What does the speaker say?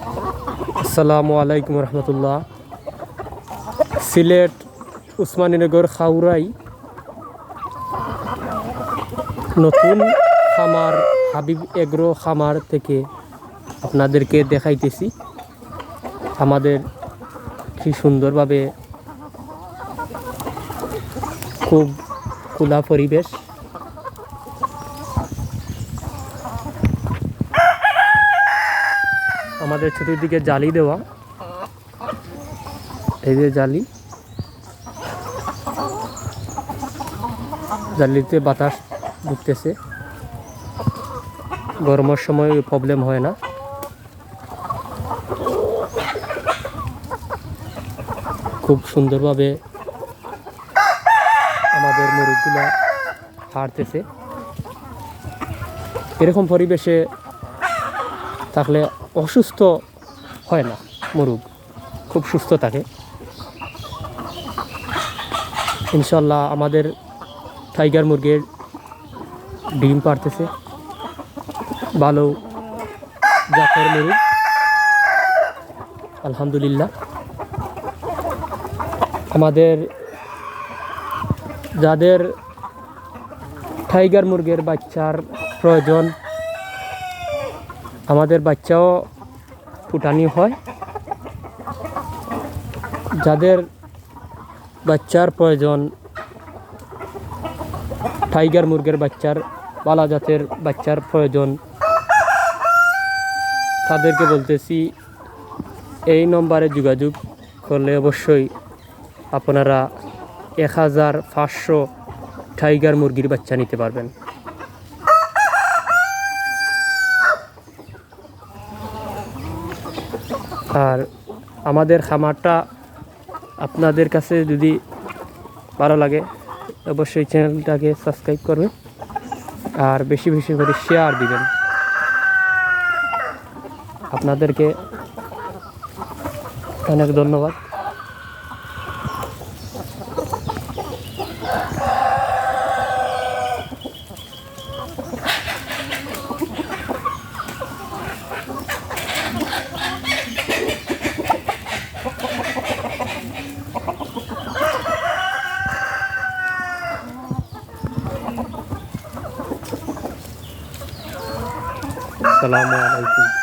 আসসালামু আলাইকুম রহমতুল্লাহ। সিলেট উসমানীনগর খাউরাই নতুন খামার হাবিব এগ্রো খামার থেকে আপনাদেরকে দেখাইতেছি আমাদের কি সুন্দরভাবে খুব খোলা পরিবেশ। আমাদের চতুর্দিকে জালি দেওয়া, এই যে জালিতে বাতাস ঢুকতেছে, গরমের সময় প্রবলেম হয় না। খুব সুন্দরভাবে আমাদের মুরগিগুলো হাঁটতেছে। এরকম পরিবেশে থাকলে অসুস্থ হয় না, মুরগ খুব সুস্থ থাকে ইনশাল্লাহ। আমাদের টাইগার মুরগির ডিম পারতেছে, ভালো জাতের মুরগ আলহামদুলিল্লাহ। আমাদের যাদের টাইগার মুরগির বাচ্চার প্রয়োজন, আমাদের বাচ্চাও ফুটানি হয়। যাদের বাচ্চার প্রয়োজন, টাইগার মুরগির বাচ্চার বালা জাতের বাচ্চার প্রয়োজন, তাদেরকে বলতেছি এই নম্বরে যোগাযোগ করলে অবশ্যই আপনারা 1500 টাইগার মুরগির বাচ্চা নিতে পারবেন। আর আমাদের খামারটা আপনাদের কাছে যদি ভালো লাগে অবশ্যই চ্যানেলটাকে সাবস্ক্রাইব করবেন আর বেশি বেশি করে শেয়ার দিবেন। আপনাদেরকে অনেক ধন্যবাদ। আসসালামু আলাইকুম।